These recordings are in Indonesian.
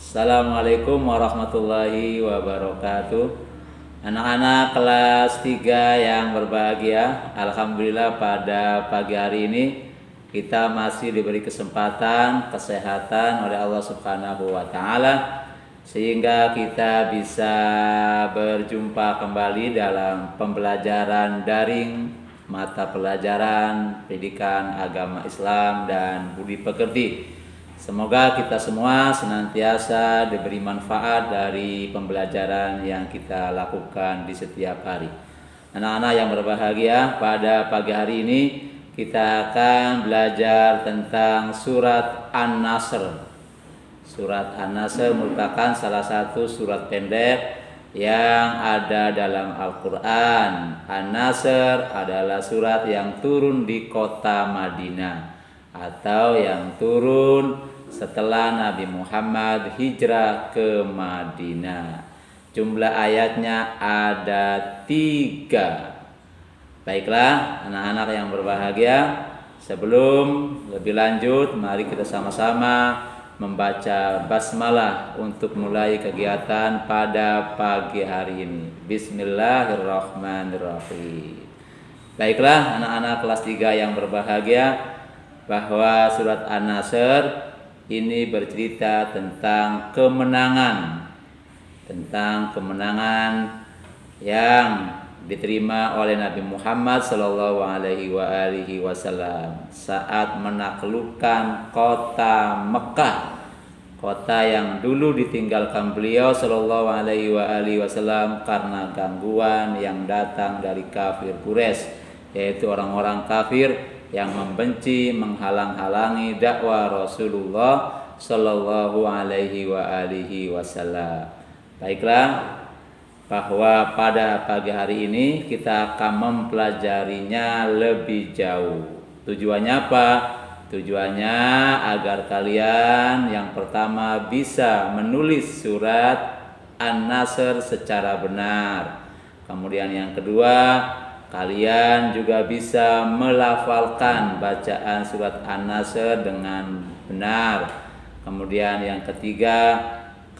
Assalamualaikum warahmatullahi wabarakatuh. Anak-anak kelas 3 yang berbahagia, alhamdulillah pada pagi hari ini kita masih diberi kesempatan, kesehatan oleh Allah Subhanahu wa taala sehingga kita bisa berjumpa kembali dalam pembelajaran daring mata pelajaran pendidikan agama Islam dan budi pekerti. Semoga kita semua senantiasa diberi manfaat dari pembelajaran yang kita lakukan di setiap hari. Anak-anak yang berbahagia, pada pagi hari ini kita akan belajar tentang surat An-Nasr. Surat An-Nasr merupakan salah satu surat pendek yang ada dalam Al-Quran. An-Nasr adalah surat yang turun di kota Madinah atau yang turun setelah Nabi Muhammad hijrah ke Madinah. Jumlah ayatnya ada 3. Baiklah anak-anak yang berbahagia, sebelum lebih lanjut mari kita sama-sama membaca basmalah untuk mulai kegiatan pada pagi hari ini. Bismillahirrahmanirrahim. Baiklah anak-anak kelas 3 yang berbahagia, bahwa surat An-Nasr ini bercerita tentang kemenangan yang diterima oleh Nabi Muhammad sallallahu alaihi wasallam saat menaklukkan kota Mekah, kota yang dulu ditinggalkan beliau sallallahu alaihi wasallam karena gangguan yang datang dari kafir Quraisy, yaitu orang-orang kafir yang membenci, menghalang-halangi dakwah Rasulullah sallallahu alaihi wasallam. Baiklah, bahwa pada pagi hari ini kita akan mempelajarinya lebih jauh. Tujuannya apa? Tujuannya agar kalian yang pertama bisa menulis surat An-Nasr secara benar. Kemudian yang kedua, kalian juga bisa melafalkan bacaan surat An-Nasr dengan benar. Kemudian yang ketiga,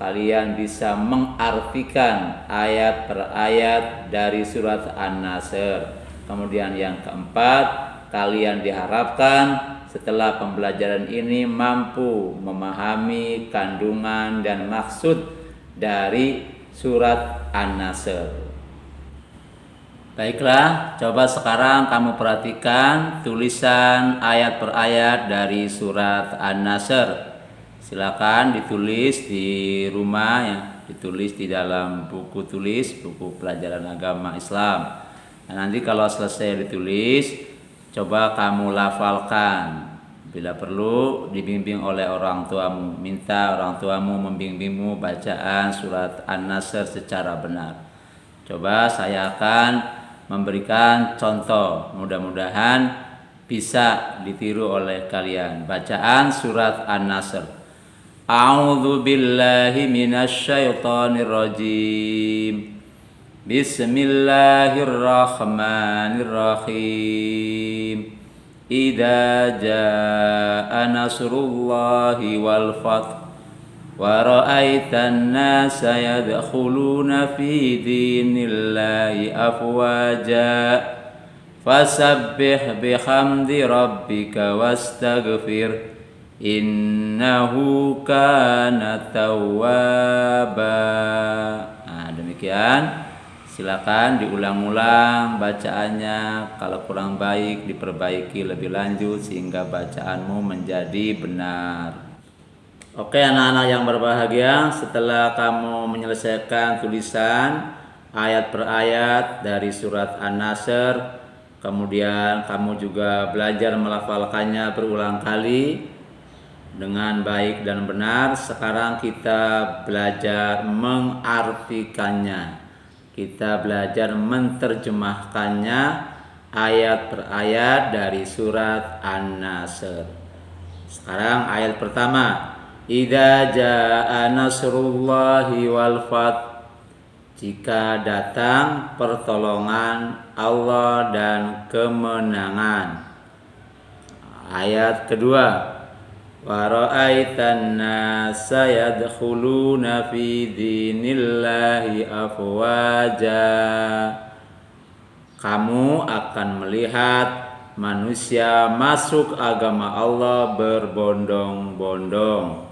kalian bisa mengartikan ayat per ayat dari surat An-Nasr. Kemudian yang keempat, kalian diharapkan setelah pembelajaran ini mampu memahami kandungan dan maksud dari surat An-Nasr. Baiklah, coba sekarang kamu perhatikan tulisan ayat per ayat dari surat An-Nasr. Silakan ditulis di rumah ya, ditulis di dalam buku tulis, buku pelajaran agama Islam. Nah, nanti kalau selesai ditulis, coba kamu lafalkan. Bila perlu dibimbing oleh orang tuamu, minta orang tuamu membimbingmu bacaan surat An-Nasr secara benar. Coba saya akan memberikan contoh, mudah-mudahan bisa ditiru oleh kalian. Bacaan surat An-Nasr. A'udzu billahi minasyaitonir rajim. Bismillahirrahmanirrahim. Idza jaa nasrullahi wal fath wa ra'aitan nasa yadkhuluna fi dinillahi afwaja fasabbih bihamdi rabbika wastaghfir innahu kana tawwaba. Nah, demikian. Silakan diulang-ulang bacaannya. Kalau kurang baik diperbaiki lebih lanjut sehingga bacaanmu menjadi benar. Oke anak-anak yang berbahagia, setelah kamu menyelesaikan tulisan ayat per ayat dari surat An-Nasr, kemudian kamu juga belajar melafalkannya berulang kali dengan baik dan benar. Sekarang kita belajar mengartikannya. Kita belajar menerjemahkannya ayat per ayat dari surat An-Nasr. Sekarang ayat pertama. Idza jaa nasrullahi wal fath. Jika datang pertolongan Allah dan kemenangan. Ayat kedua. Wa ra'aitan nasa yadkhuluna fi dinillahi afwaja. Kamu akan melihat manusia masuk agama Allah berbondong-bondong.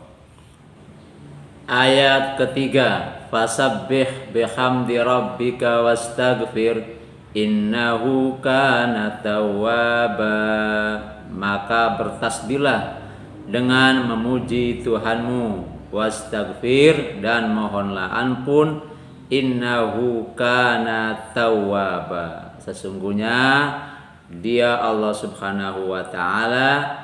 Ayat ketiga, fasabbih bihamdi rabbika wastaghfir innahu kana tawwaba. Maka bertasbihlah dengan memuji Tuhanmu, wastaghfir dan mohonlah ampun, innahu kana tawwaba. Sesungguhnya Dia Allah Subhanahu wa taala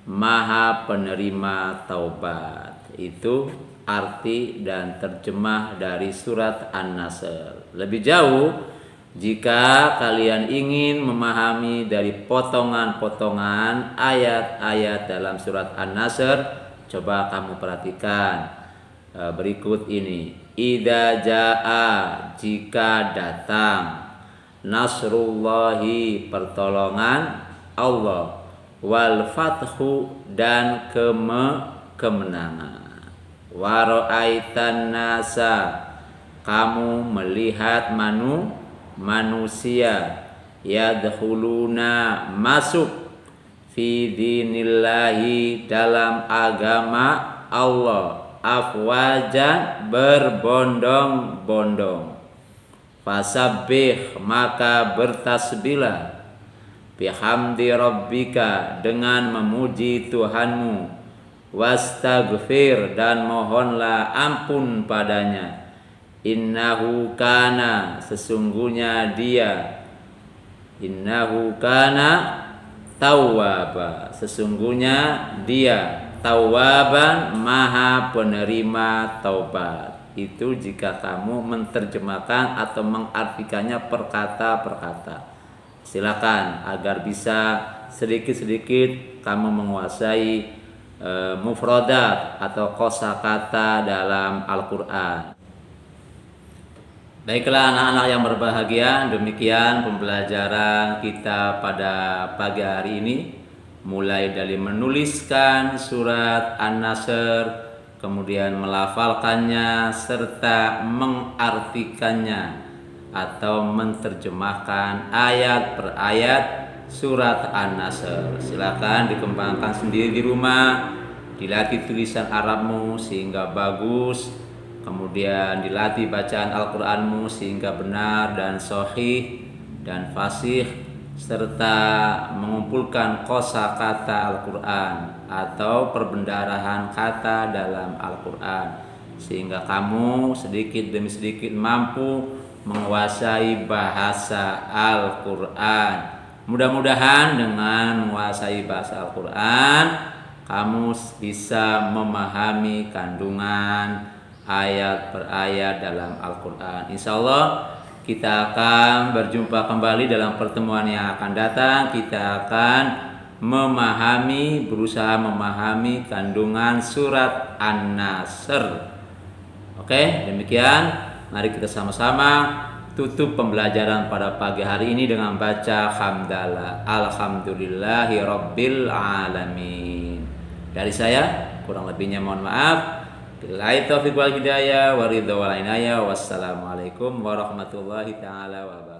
Maha penerima taubat. Itu arti dan terjemah dari surat An-Nasr. Lebih jauh, jika kalian ingin memahami dari potongan-potongan ayat-ayat dalam surat An-Nasr, coba kamu perhatikan berikut ini. Idza jaa, jika datang, nasrullahi, pertolongan Allah, wal fathu, dan kemenangan. Wa ra'aitan nasa, kamu melihat manusia, yadkhuluna, masuk, fi dinillahi, dalam agama Allah, afwajan, berbondong-bondong. Fasabbih, maka bertasbihlah, bihamdi rabbika, dengan memuji Tuhanmu, wastaghfir, dan mohonlah ampun padanya, innahu kana, sesungguhnya Dia, innahu kana tawwaba, sesungguhnya Dia tawwaban, maha penerima taubat. Itu jika kamu menerjemahkan atau mengartikannya perkata-perkata. Silakan agar bisa sedikit-sedikit kamu menguasai mufradat atau kosakata dalam Al-Quran. Baiklah anak-anak yang berbahagia, demikian pembelajaran kita pada pagi hari ini. Mulai dari menuliskan surat An-Nasr, kemudian melafalkannya serta mengartikannya atau menerjemahkan ayat per ayat surat An-Nasr. Silakan dikembangkan sendiri di rumah, dilatih tulisan Arabmu sehingga bagus, kemudian dilatih bacaan Al-Qur'anmu sehingga benar dan sahih dan fasih, serta mengumpulkan kosakata Al-Qur'an atau perbendarahan kata dalam Al-Quran, sehingga kamu sedikit demi sedikit mampu menguasai bahasa Al-Quran. Mudah-mudahan dengan menguasai bahasa Al-Quran, kamu bisa memahami kandungan ayat per ayat dalam Al-Quran. Insya Allah kita akan berjumpa kembali dalam pertemuan yang akan datang. Kita akan berusaha memahami kandungan surat An-Nasr. Oke, demikian. Mari kita sama-sama tutup pembelajaran pada pagi hari ini dengan baca hamdalah. Alhamdulillahi rabbil alamin. Dari saya, kurang lebihnya mohon maaf. Billahi taufiq wal hidayah wa ridha wal inayah. Wassalamualaikum warahmatullahi taala wabarakatuh.